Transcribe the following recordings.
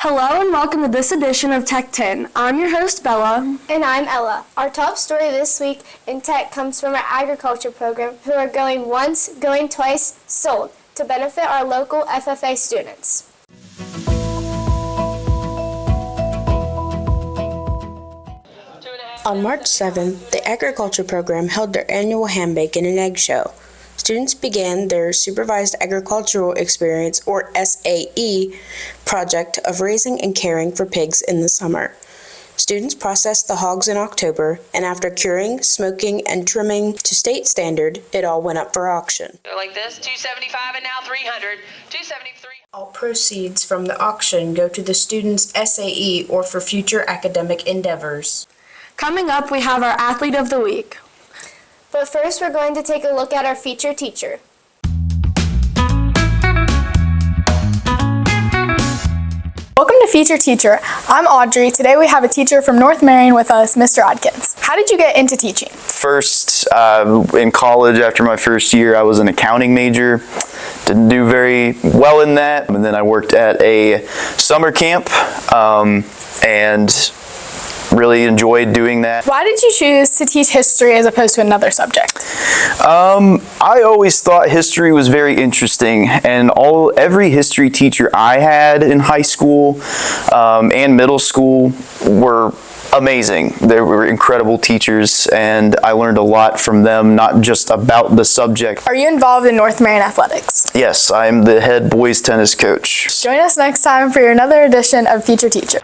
Hello and welcome to this edition of Tech 10. I'm your host, Bella. And I'm Ella. Our top story this week in tech comes from our agriculture program, who are going once, going twice, sold, to benefit our local FFA students. On March 7th, the agriculture program held their annual ham bake and an egg show. Students began their Supervised Agricultural Experience, or SAE, project of raising and caring for pigs in the summer. Students processed the hogs in October, and after curing, smoking, and trimming to state standard, it all went up for auction. Like this, $275 and now $300, $273. All proceeds from the auction go to the students' SAE or for future academic endeavors. Coming up, we have our Athlete of the Week. But first, we're going to take a look at our featured teacher. Welcome to Feature Teacher. I'm Audrey. Today we have a teacher from North Marion with us, Mr. Odkins. How did you get into teaching? First, in college, after my first year, I was an accounting major. Didn't do very well in that. And then I worked at a summer camp and really enjoyed doing that. Why did you choose to teach history as opposed to another subject? I always thought history was very interesting, and every history teacher I had in high school and middle school were amazing. They were incredible teachers, and I learned a lot from them, not just about the subject. Are you involved in North Marion athletics? Yes, I'm the head boys tennis coach. Join us next time for another edition of Feature Teacher.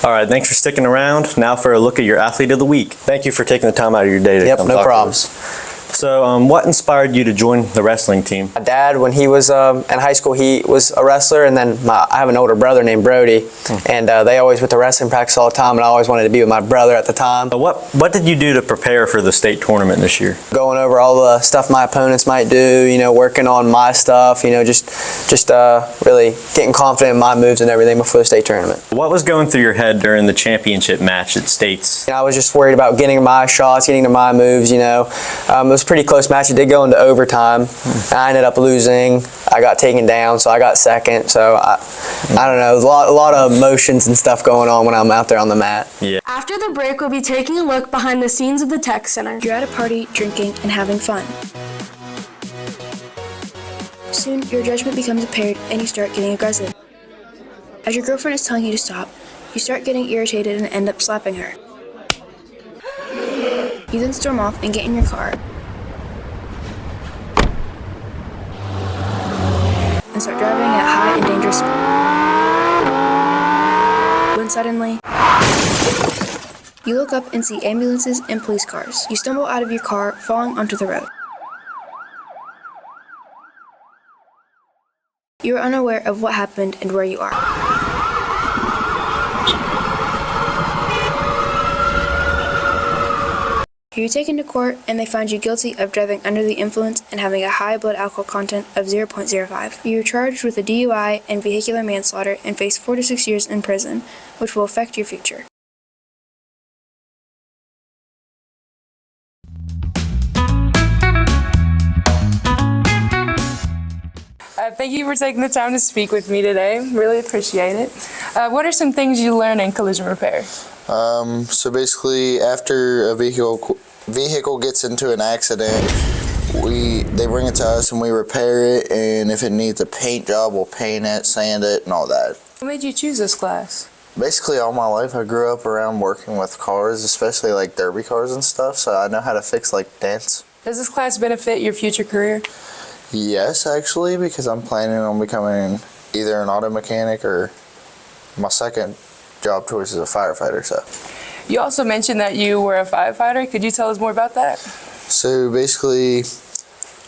All right, thanks for sticking around. Now for a look at your Athlete of the Week. Thank you for taking the time out of your day to come talk to us. So what inspired you to join the wrestling team? My dad, when he was in high school, he was a wrestler, and then I have an older brother named Brody, and they always went to wrestling practice all the time, and I always wanted to be with my brother at the time. What did you do to prepare for the state tournament this year? Going over all the stuff my opponents might do, working on my stuff, just really getting confident in my moves and everything before the state tournament. What was going through your head during the championship match at states? I was just worried about getting my shots, getting to my moves, It was a pretty close match. It did go into overtime. I ended up losing. I got taken down, so I got second. So I don't know, a lot of emotions and stuff going on when I'm out there on the mat. Yeah. After the break, we'll be taking a look behind the scenes of the Tech Center. You're at a party, drinking, and having fun. Soon, your judgment becomes impaired and you start getting aggressive. As your girlfriend is telling you to stop, you start getting irritated and end up slapping her. You then storm off and get in your car and start driving at high and dangerous speed. When suddenly, you look up and see ambulances and police cars. You stumble out of your car, falling onto the road. You are unaware of what happened and where you are. You're taken to court and they find you guilty of driving under the influence and having a high blood alcohol content of 0.05. You are charged with a DUI and vehicular manslaughter and face 4 to 6 years in prison, which will affect your future. Thank you for taking the time to speak with me today. Really appreciate it. What are some things you learn in collision repair? So basically, after a vehicle gets into an accident, they bring it to us and we repair it, and if it needs a paint job, we'll paint it, sand it, and all that. What made you choose this class? Basically, all my life I grew up around working with cars, especially like derby cars and stuff, so I know how to fix like dents. Does this class benefit your future career? Yes, actually, because I'm planning on becoming either an auto mechanic or my second job choice is a firefighter. So You also mentioned that you were a firefighter. Could you tell us more about that? So basically,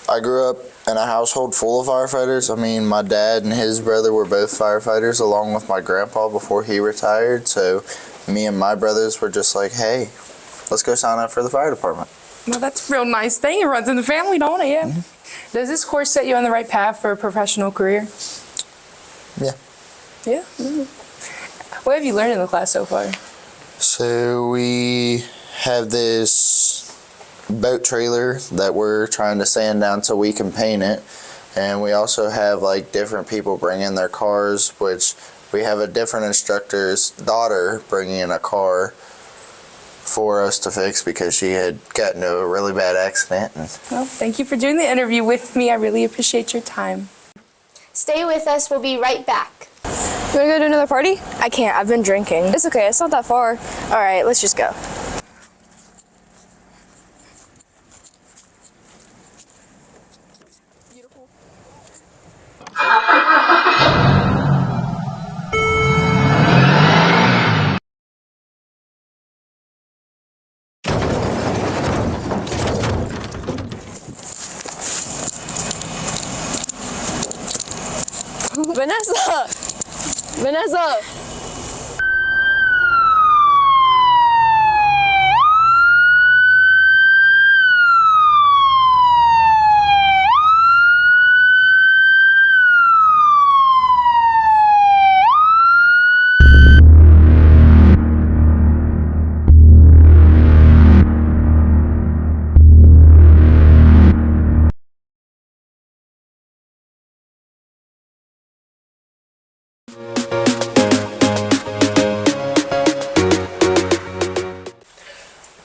I grew up in a household full of firefighters. I mean, my dad and his brother were both firefighters along with my grandpa before he retired. So me and my brothers were just like, hey, let's go sign up for the fire department. Well, that's a real nice thing. It runs in the family, don't it? Yeah. Mm-hmm. Does this course set you on the right path for a professional career? Yeah. Yeah? Mm-hmm. What have you learned in the class so far? So we have this boat trailer that we're trying to sand down so we can paint it. And we also have like different people bring in their cars, which we have a different instructor's daughter bringing in a car for us to fix because she had gotten into a really bad accident. Well, thank you for doing the interview with me. I really appreciate your time. Stay with us. We'll be right back. You want to go to another party? I can't. I've been drinking. It's okay. It's not that far. All right, let's just go. Vanessa! Vanessa!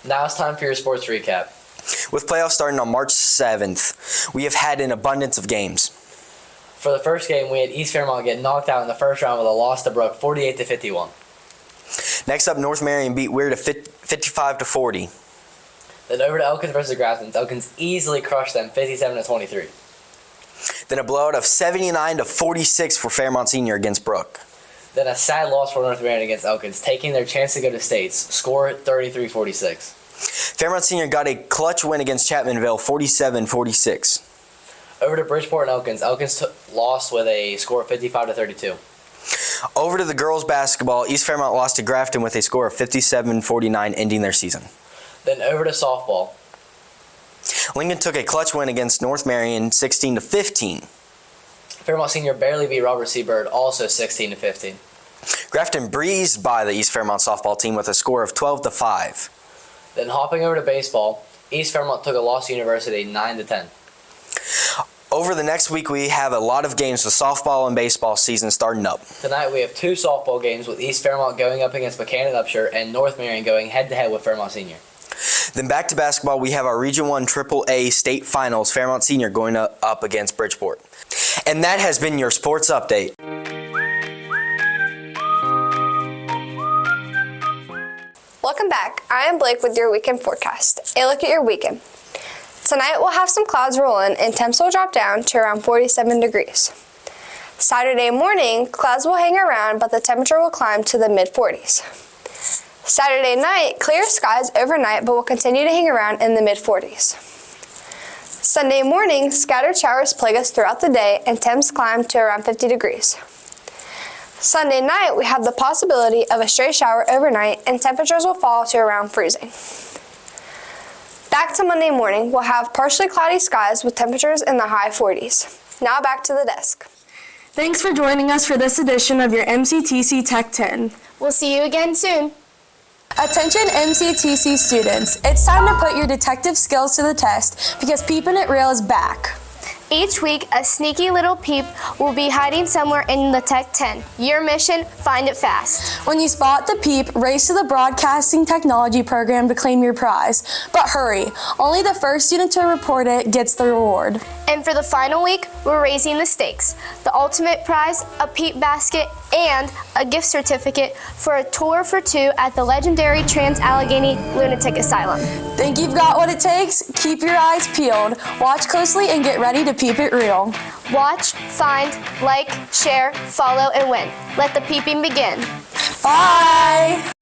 Now it's time for your sports recap. With playoffs starting on March 7th, we have had an abundance of games. For the first game, we had East Fairmont get knocked out in the first round with a loss to Brook, 48-51. Next up, North Marion beat Weir to 55-40. Then over to Elkins versus Grafton. Elkins easily crushed them, 57-23. Then a blowout of 79-46 for Fairmont Senior against Brook. Then a sad loss for North Marion against Elkins, taking their chance to go to states. Score 33-46. Fairmont Senior got a clutch win against Chapmanville, 47-46. Over to Bridgeport and Elkins. Elkins lost with a score of 55-32. Over to the girls basketball, East Fairmont lost to Grafton with a score of 57-49, ending their season. Then over to softball. Lincoln took a clutch win against North Marion, 16-15. Fairmont Senior barely beat Robert C. Byrd, also 16-15. Grafton breezed by the East Fairmont softball team with a score of 12-5. Then hopping over to baseball, East Fairmont took a loss to University, 9-10. Over the next week, we have a lot of games with softball and baseball season starting up. Tonight we have 2 softball games with East Fairmont going up against Buchanan Upshur and North Marion going head-to-head with Fairmont Senior. Then back to basketball, we have our Region 1 AAA state finals, Fairmont Senior going up against Bridgeport. And that has been your sports update. Welcome back. I am Blake with your weekend forecast. A look at your weekend. Tonight we'll have some clouds roll in and temps will drop down to around 47 degrees. Saturday morning, clouds will hang around, but the temperature will climb to the mid-40s. Saturday night, clear skies overnight, but will continue to hang around in the mid-40s. Sunday morning, scattered showers plague us throughout the day and temps climb to around 50 degrees. Sunday night, we have the possibility of a stray shower overnight and temperatures will fall to around freezing. Back to Monday morning, we'll have partially cloudy skies with temperatures in the high 40s. Now back to the desk. Thanks for joining us for this edition of your MCTC Tech 10. We'll see you again soon. Attention MCTC students, it's time to put your detective skills to the test because Peepin It Real is back. Each week, a sneaky little peep will be hiding somewhere in the Tech 10. Your mission, find it fast. When you spot the peep, race to the Broadcasting Technology program to claim your prize. But hurry, only the first student to report it gets the reward. And for the final week, we're raising the stakes. The ultimate prize, a peep basket, and a gift certificate for a tour for 2 at the legendary Trans-Allegheny Lunatic Asylum. Think you've got what it takes? Keep your eyes peeled. Watch closely and get ready to peep it real. Watch, find, like, share, follow, and win. Let the peeping begin. Bye!